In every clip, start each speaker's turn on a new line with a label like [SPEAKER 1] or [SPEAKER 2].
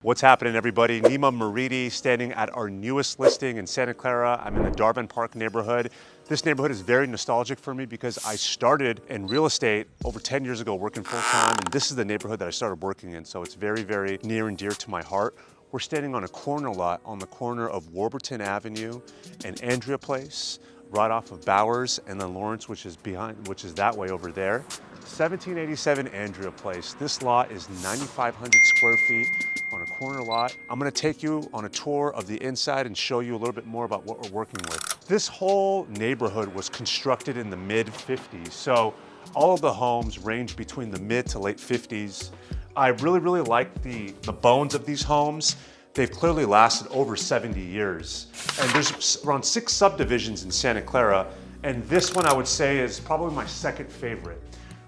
[SPEAKER 1] What's happening, everybody? Nima Moridi standing at our newest listing in Santa Clara. I'm in the Darvon Park neighborhood. This neighborhood is very nostalgic for me because I started in real estate over 10 years ago working full-time, and this is the neighborhood that I started working in, so it's very, very near and dear to my heart. We're standing on a corner lot on the corner of Warburton Avenue and Andrea Place, right off of Bowers, and then Lawrence, which is that way over there. 1787 Andrea Place. This lot is 9,500 square feet on a corner lot. I'm gonna take you on a tour of the inside and show you a little bit more about what we're working with. This whole neighborhood was constructed in the mid-50s, so all of the homes range between the mid to late 50s. I really like the bones of these homes. They've clearly lasted over 70 years. And there's around 6 subdivisions in Santa Clara, and this one I would say is probably my second favorite.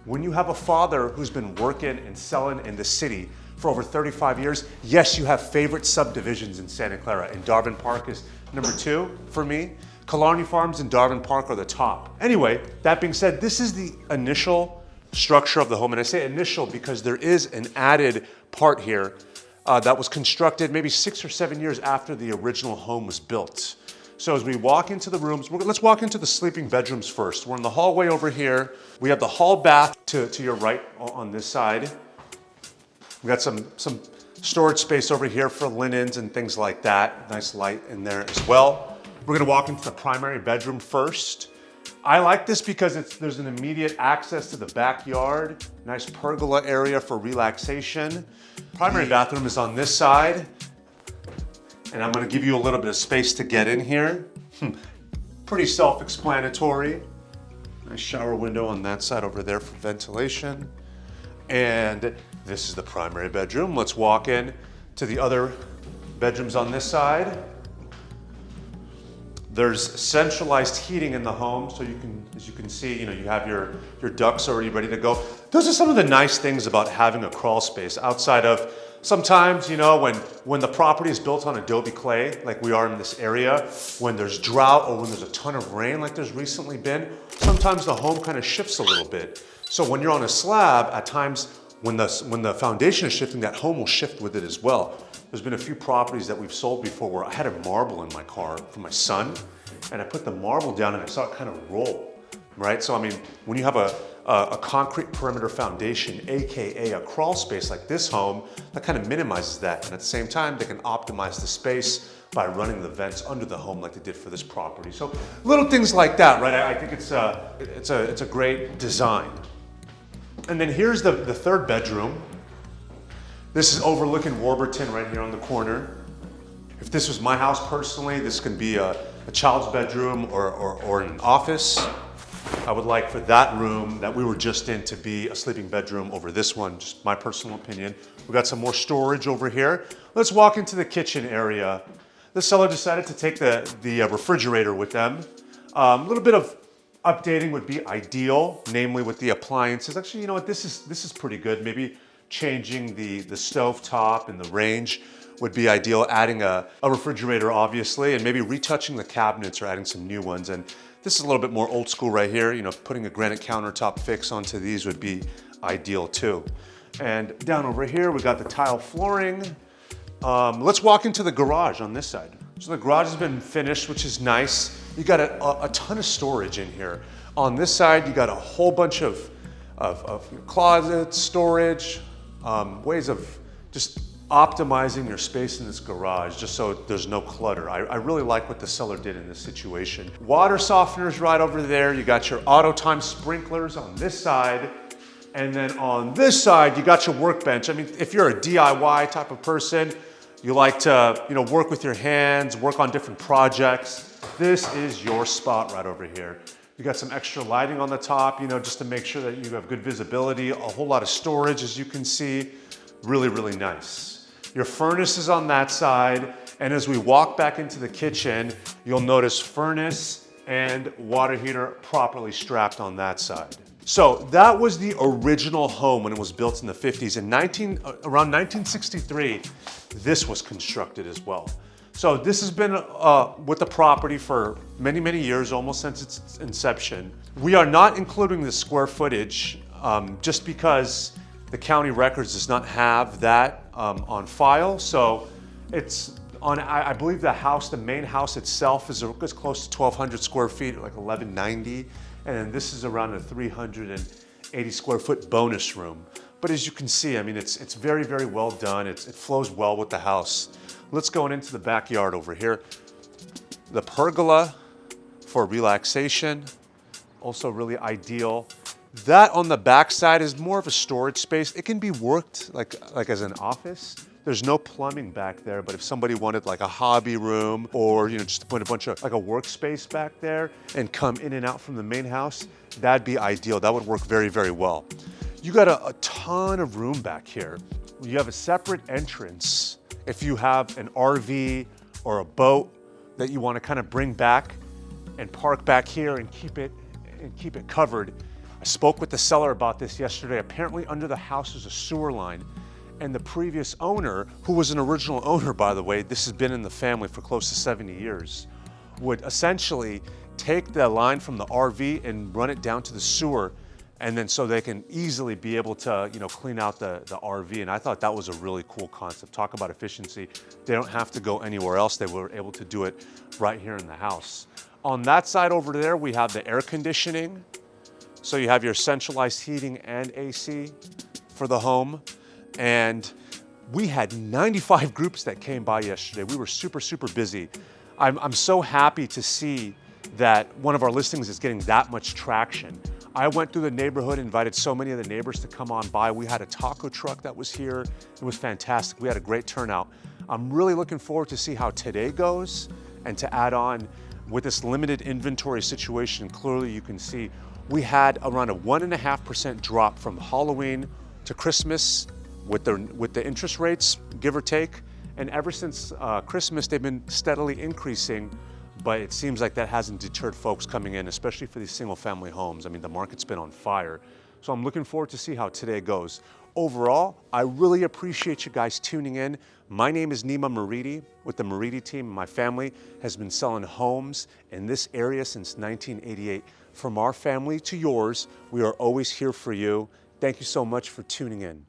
[SPEAKER 1] When you have a father who's been working and selling in the city for over 35 years, yes, you have favorite subdivisions in Santa Clara, and Darvon Park is number 2 for me. Killarney Farms and Darvon Park are the top. Anyway, that being said, this is the initial structure of the home, and I say initial because there is an added part here that was constructed maybe 6 or 7 years after the original home was built. So as we walk into the rooms, let's walk into the sleeping bedrooms first. We're in the hallway over here. We have the hall bath to your right on this side. We got some storage space over here for linens and things like that. Nice light in there as well. We're gonna walk into the primary bedroom first. I like this because there's an immediate access to the backyard. Nice pergola area for relaxation. Primary bathroom is on this side. And I'm gonna give you a little bit of space to get in here. Pretty self-explanatory. Nice shower window on that side over there for ventilation. And this is the primary bedroom. Let's walk in to the other bedrooms on this side. There's centralized heating in the home, so you can, as you can see, you have your ducts already ready to go. Those are some of the nice things about having a crawl space outside of sometimes, when the property is built on adobe clay, like we are in this area, when there's drought or when there's a ton of rain like there's recently been, sometimes the home kind of shifts a little bit. So when you're on a slab, at times when the foundation is shifting, that home will shift with it as well. There's been a few properties that we've sold before where I had a marble in my car for my son, and I put the marble down and I saw it kind of roll, right? So I mean, when you have a concrete perimeter foundation, AKA a crawl space like this home, that kind of minimizes that. And at the same time, they can optimize the space by running the vents under the home like they did for this property. So little things like that, right? I think it's a great design. And then here's the third bedroom. This is overlooking Warburton right here on the corner. If this was my house personally, this can be a child's bedroom or an office. I would like for that room that we were just in to be a sleeping bedroom over this one, just my personal opinion. We got some more storage over here. Let's walk into the kitchen area. The seller decided to take the refrigerator with them. A little bit of updating would be ideal, namely with the appliances. Actually, you know what, this is pretty good. Maybe changing the stove top and the range would be ideal. Adding a refrigerator, obviously, and maybe retouching the cabinets or adding some new ones. And this is a little bit more old school right here. Putting a granite countertop fix onto these would be ideal too. And down over here, we got the tile flooring. Let's walk into the garage on this side. So the garage has been finished, which is nice. You got a ton of storage in here. On this side, you got a whole bunch of closets, storage, ways of just optimizing your space in this garage just so there's no clutter. I really like what the seller did in this situation. Water softeners right over there. You got your auto time sprinklers on this side. And then on this side, you got your workbench. I mean, if you're a DIY type of person, you like to work with your hands, work on different projects, this is your spot right over here. You got some extra lighting on the top, just to make sure that you have good visibility, a whole lot of storage as you can see. Really nice. Your furnace is on that side, and as we walk back into the kitchen, you'll notice furnace and water heater properly strapped on that side. So that was the original home when it was built in the 50s. Around 1963, this was constructed as well. So this has been with the property for many years, almost since its inception. We are not including the square footage just because the county records does not have that on file. So it's on, I believe the main house itself is close to 1,200 square feet, like 1,190. And this is around a 380 square foot bonus room. But as you can see, I mean, it's very, very well done. It flows well with the house. Let's go into the backyard over here. The pergola for relaxation, also really ideal. That on the back side is more of a storage space. It can be worked like as an office. There's no plumbing back there, but if somebody wanted like a hobby room or just to put a bunch of like a workspace back there and come in and out from the main house, that'd be ideal. That would work very, very well. You got a ton of room back here. You have a separate entrance if you have an RV or a boat that you want to kind of bring back and park back here and keep it covered. I spoke with the seller about this yesterday. Apparently under the house is a sewer line, and the previous owner, who was an original owner by the way, this has been in the family for close to 70 years, would essentially take the line from the RV and run it down to the sewer, and then so they can easily be able to clean out the RV. And I thought that was a really cool concept. Talk about efficiency. They don't have to go anywhere else. They were able to do it right here in the house. On that side over there, we have the air conditioning. So you have your centralized heating and AC for the home. And we had 95 groups that came by yesterday. We were super, super busy. I'm so happy to see that one of our listings is getting that much traction. I went through the neighborhood, invited so many of the neighbors to come on by. We had a taco truck that was here. It was fantastic. We had a great turnout. I'm really looking forward to see how today goes and to add on with this limited inventory situation. Clearly you can see we had around a 1.5% drop from Halloween to Christmas with the interest rates, give or take. And ever since Christmas, they've been steadily increasing, but it seems like that hasn't deterred folks coming in, especially for these single family homes. I mean, the market's been on fire. So I'm looking forward to see how today goes. Overall, I really appreciate you guys tuning in. My name is Nima Moridi with the Moridi team. My family has been selling homes in this area since 1988. From our family to yours, we are always here for you. Thank you so much for tuning in.